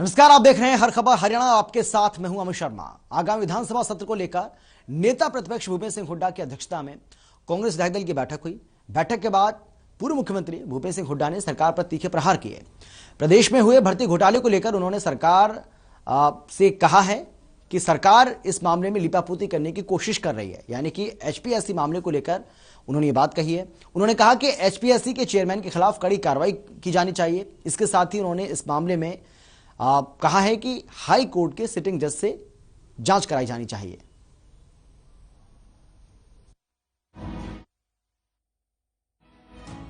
नमस्कार, आप देख रहे हैं हर खबर हरियाणा। आपके साथ मैं हूं अमित शर्मा। आगामी विधानसभा सत्र को लेकर नेता प्रतिपक्ष भूपेंद्र सिंह हुड्डा की अध्यक्षता में कांग्रेस विधायक दल की बैठक हुई। बैठक के बाद पूर्व मुख्यमंत्री भूपेंद्र सिंह हुड्डा ने सरकार पर तीखे प्रहार किए। प्रदेश में हुए भर्ती घोटाले को लेकर उन्होंने सरकार से कहा है कि सरकार इस मामले में लिपापोती करने की कोशिश कर रही है, यानी कि एचपीएससी मामले को लेकर उन्होंने ये बात कही है। उन्होंने कहा कि एचपीएससी के चेयरमैन के खिलाफ कड़ी कार्रवाई की जानी चाहिए। इसके साथ ही उन्होंने इस मामले में कहा है कि हाई कोर्ट के सिटिंग जज से जांच कराई जानी चाहिए।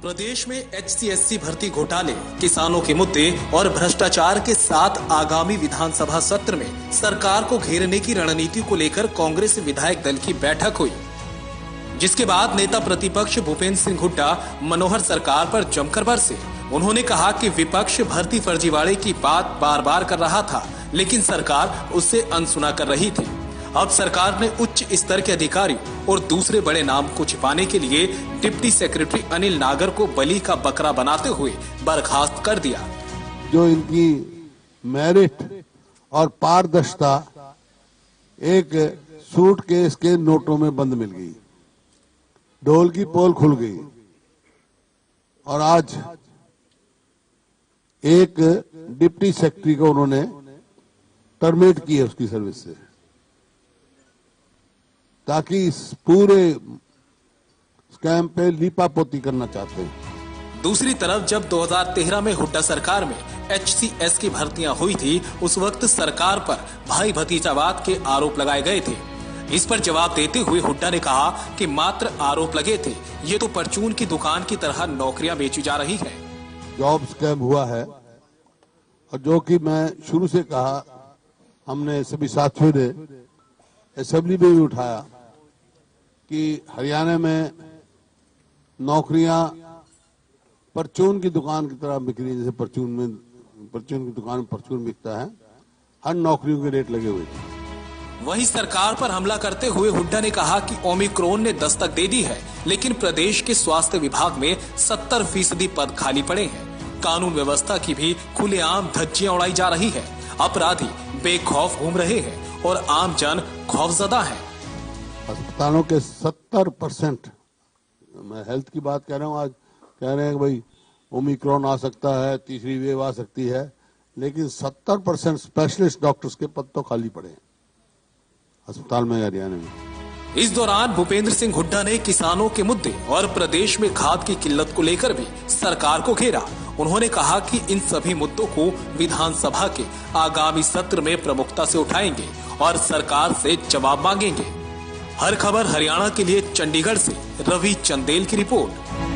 प्रदेश में एचसीएससी भर्ती घोटाले, किसानों के मुद्दे और भ्रष्टाचार के साथ आगामी विधानसभा सत्र में सरकार को घेरने की रणनीति को लेकर कांग्रेस विधायक दल की बैठक हुई, जिसके बाद नेता प्रतिपक्ष भूपेंद्र सिंह हुड्डा मनोहर सरकार पर जमकर बरसे। उन्होंने कहा कि विपक्ष भर्ती फर्जीवाड़े की बात बार बार कर रहा था, लेकिन सरकार उससे अनसुना कर रही थी। अब सरकार ने उच्च स्तर के अधिकारियों और दूसरे बड़े नाम को छिपाने के लिए डिप्टी सेक्रेटरी अनिल नागर को बलि का बकरा बनाते हुए बर्खास्त कर दिया। जो इनकी मेरिट और पारदर्शिता एक सूटकेस के नोटों में बंद मिल गई, ढोल की पोल खुल गई और आज एक डिप्टी सेक्रेटरी को उन्होंने टर्मिनेट किया उसकी सर्विस से, ताकि इस पूरे स्कैम पे लीपापोती करना चाहते हैं। दूसरी तरफ जब 2013 में हुड्डा सरकार में एचसीएस की भर्तियां हुई थी, उस वक्त सरकार पर भाई भतीजावाद के आरोप लगाए गए थे। इस पर जवाब देते हुए हुड्डा ने कहा कि मात्र आरोप लगे थे, ये तो परचून की दुकान की तरह नौकरियां बेची जा रही है। जॉब स्कैम हुआ है और जो कि मैं शुरू से कहा, हमने सभी साथियों ने असेंबली में भी उठाया कि हरियाणा में नौकरियां परचून की दुकान की तरह बिक रही, जैसे परचून की दुकान में परचून बिकता है, हर नौकरियों के रेट लगे हुए थे। वहीं सरकार पर हमला करते हुए हुड्डा ने कहा कि ओमिक्रॉन ने दस्तक दे दी है, लेकिन प्रदेश के स्वास्थ्य विभाग में 70% पद खाली पड़े हैं। कानून व्यवस्था की भी खुलेआम धज्जियां उड़ाई जा रही है। अपराधी बेखौफ घूम रहे हैं और आम जन खौफजदा है। अस्पतालों के 70%, मैं हेल्थ की बात कह रहा हूँ, आज कह रहे हैं कि भाई ओमिक्रॉन आ सकता है, तीसरी वेव आ सकती है, लेकिन 70% स्पेशलिस्ट डॉक्टर्स के पद तो खाली पड़े हैं अस्पताल में हरियाणा में। इस दौरान भूपेंद्र सिंह हुड्डा ने किसानों के मुद्दे और प्रदेश में खाद की किल्लत को लेकर भी सरकार को घेरा। उन्होंने कहा कि इन सभी मुद्दों को विधानसभा के आगामी सत्र में प्रमुखता से उठाएंगे और सरकार से जवाब मांगेंगे। हर खबर हरियाणा के लिए चंडीगढ़ से रवि चंदेल की रिपोर्ट।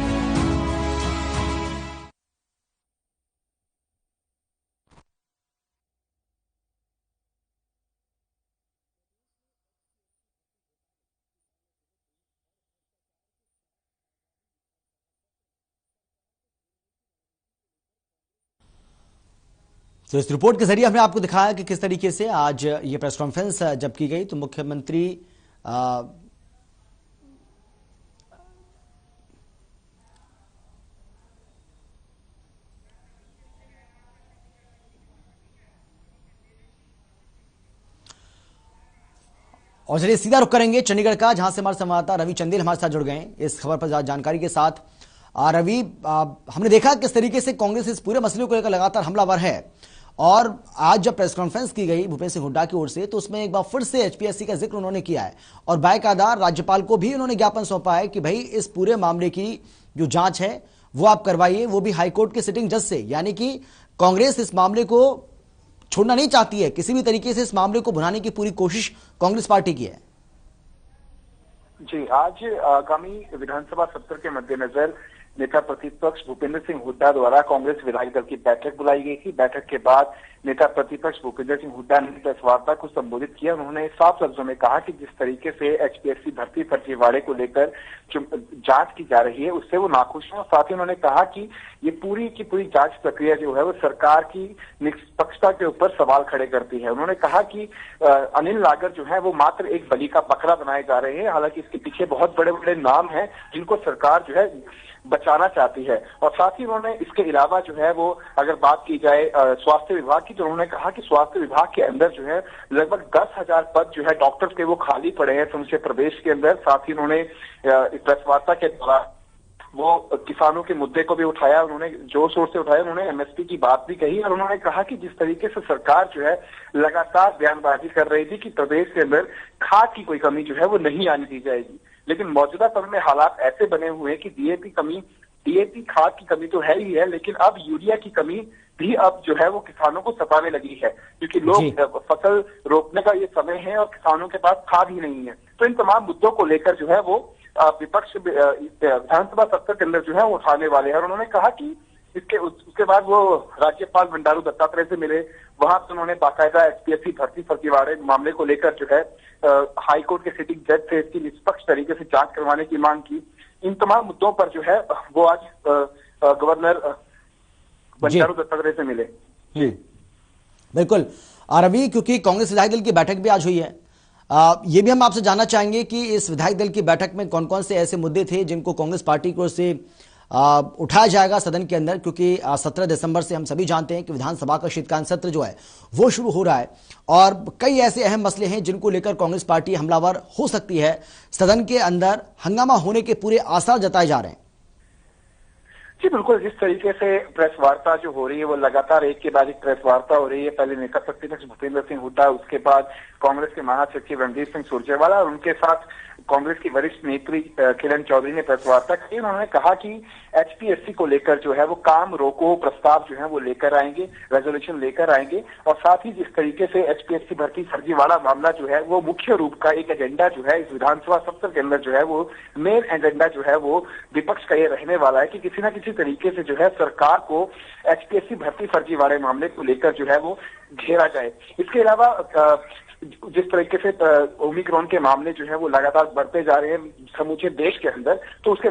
तो इस रिपोर्ट के जरिए हमने आपको दिखाया कि किस तरीके से आज ये प्रेस कॉन्फ्रेंस जब की गई तो मुख्यमंत्री और चलिए सीधा रुख करेंगे चंडीगढ़ का, जहां से हमारे संवाददाता रवि चंदेल हमारे साथ जुड़ गए हैं इस खबर पर जानकारी के साथ। रवि, हमने देखा किस तरीके से कांग्रेस इस पूरे मसले को लेकर लगातार हमलावर है और आज जब प्रेस कॉन्फ्रेंस की गई भूपेंद्र सिंह हुड्डा की ओर से, तो उसमें एक बार फिर से एचपीएससी का जिक्र उन्होंने किया है और बाकायदा राज्यपाल को भी उन्होंने ज्ञापन सौंपा है कि भाई इस पूरे मामले की जो जांच है वो आप करवाइए, वो भी हाईकोर्ट के सिटिंग जज से। यानी कि कांग्रेस इस मामले को छोड़ना नहीं चाहती है, किसी भी तरीके से इस मामले को भुनाने की पूरी कोशिश कांग्रेस पार्टी की है। जी, आज आगामी विधानसभा सत्र के मद्देनजर नेता प्रतिपक्ष भूपेंद्र सिंह हुड्डा द्वारा कांग्रेस विधायक दल की बैठक बुलाई गई थी। बैठक के बाद नेता प्रतिपक्ष भूपेंद्र सिंह हुड्डा ने प्रेस वार्ता को संबोधित किया। उन्होंने साफ लफ्जों में कहा कि जिस तरीके से एचपीएससी भर्ती फर्जीवाड़े को लेकर जांच की जा रही है, उससे वो नाखुश हैं। साथ ही उन्होंने कहा कि ये पूरी की पूरी जांच प्रक्रिया जो है वो सरकार की निष्पक्षता के ऊपर सवाल खड़े करती है। उन्होंने कहा कि अनिल नागर जो है वो मात्र एक बलि का बकरा बनाए जा रहे हैं। हालांकि इसके पीछे बहुत बड़े बड़े नाम हैं जिनको सरकार जो है बचाना चाहती है। और साथ ही उन्होंने इसके अलावा जो है वो अगर बात की जाए स्वास्थ्य विभाग की, तो उन्होंने कहा कि स्वास्थ्य विभाग के अंदर जो है लगभग 10,000 पद जो है डॉक्टर के वो खाली पड़े हैं समूचे प्रदेश के अंदर। साथ ही उन्होंने प्रेस वार्ता के दौरान वो किसानों के मुद्दे को भी उठाया, उन्होंने जोर शोर से उठाया, उन्होंने एमएसपी की बात भी कही और उन्होंने कहा कि जिस तरीके से सरकार जो है लगातार बयानबाजी कर रही थी कि प्रदेश के अंदर खाद की कोई कमी जो है वो नहीं आने दी जाएगी, लेकिन मौजूदा समय में हालात ऐसे बने हुए हैं कि डीएपी खाद की कमी तो है ही है, लेकिन अब यूरिया की कमी भी अब जो है वो किसानों को सताने लगी है, क्योंकि लोग फसल रोपने का ये समय है और किसानों के पास खाद ही नहीं है। तो इन तमाम मुद्दों को लेकर जो है वो विपक्ष विधानसभा सत्र के अंदर जो है वो उठाने वाले हैं। और उन्होंने कहा कि उसके बाद वो राज्यपाल बंडारू दत्तात्रेय से मिले, वहां पर उन्होंने बाकायदा एचपीएससी भर्ती फर्जीवाड़े मामले को लेकर जो है हाईकोर्ट के सिटिंग जज से इसकी निष्पक्ष तरीके से जांच करवाने की मांग की। इन तमाम मुद्दों पर जो है वो आज गवर्नर बंडारू दत्तात्रेय से मिले। बिल्कुल रवि, क्योंकि कांग्रेस विधायक दल की बैठक भी आज हुई है, ये भी हम आपसे जानना चाहेंगे कि इस विधायक दल की बैठक में कौन कौन से ऐसे मुद्दे थे जिनको कांग्रेस पार्टी को से उठाया जाएगा सदन के अंदर, क्योंकि 17 दिसंबर से हम सभी जानते हैं कि विधानसभा का शीतकालीन सत्र जो है वो शुरू हो रहा है और कई ऐसे अहम मसले हैं जिनको लेकर कांग्रेस पार्टी हमलावर हो सकती है। सदन के अंदर हंगामा होने के पूरे आसार जताए जा रहे हैं। जी बिल्कुल, जिस तरीके से प्रेस वार्ता जो हो रही है वो लगातार एक के बाद एक प्रेस वार्ता हो रही है। पहले नेता प्रतिपक्ष भूपेंद्र सिंह हुड्डा, उसके बाद कांग्रेस के महासचिव रणदीप सिंह सुरजेवाला और उनके साथ कांग्रेस की वरिष्ठ नेत्री किरण चौधरी ने प्रेस वार्ता की। उन्होंने कहा कि एचपीएससी को लेकर जो है वो काम रोको प्रस्ताव जो है वो लेकर आएंगे, रेजोल्यूशन लेकर आएंगे और साथ ही जिस तरीके से एचपीएससी भर्ती फर्जीवाड़ा मामला जो है वो मुख्य रूप का एक एजेंडा जो है इस विधानसभा सत्र के अंदर जो है वो मेन एजेंडा जो है वो विपक्ष का ये रहने वाला है कि किसी न किसी तरीके से जो है सरकार को एचपीएससी भर्ती फर्जीवाड़े मामले को लेकर जो है वो घेरा जाए। इसके अलावा जिस तरीके से ओमिक्रॉन के मामले जो है वो लगातार बढ़ते जा रहे हैं समूचे देश के अंदर, तो उसके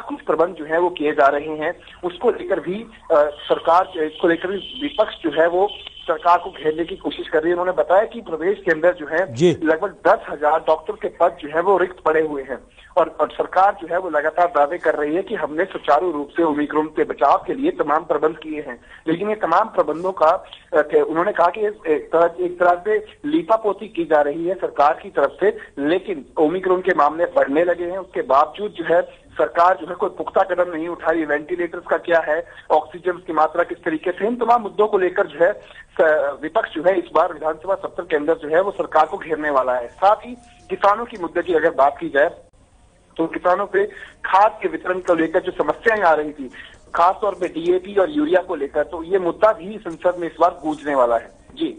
कुछ प्रबंध जो है वो किए जा रहे हैं, उसको लेकर भी सरकार इसको लेकर भी विपक्ष जो है वो सरकार को घेरने की कोशिश कर रही है। उन्होंने बताया कि प्रदेश के अंदर जो है लगभग 10,000 डॉक्टर के पद जो है वो रिक्त पड़े हुए हैं और सरकार जो है वो लगातार दावे कर रही है कि हमने सुचारू रूप से ओमिक्रॉन के बचाव के लिए तमाम प्रबंध किए हैं, लेकिन ये तमाम प्रबंधों का उन्होंने कहा कि एक तरह से लीपापोती की जा रही है सरकार की तरफ से, लेकिन ओमिक्रॉन के मामले बढ़ने लगे हैं, उसके बावजूद जो है सरकार जो है कोई पुख्ता कदम नहीं उठा रही। वेंटिलेटर्स का क्या है, ऑक्सीजन की मात्रा किस तरीके से, इन तमाम मुद्दों को लेकर जो है विपक्ष जो है इस बार विधानसभा सत्र के अंदर जो है वो सरकार को घेरने वाला है। साथ ही किसानों की मुद्दे की अगर बात की जाए तो किसानों पे खाद के वितरण को लेकर जो समस्याएं आ रही थी, खासतौर पे डीएपी और यूरिया को लेकर, तो ये मुद्दा भी संसद में इस बार गूंजने वाला है। जी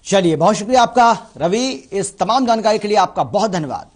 चलिए, बहुत शुक्रिया आपका रवि, इस तमाम जानकारी के लिए आपका बहुत धन्यवाद।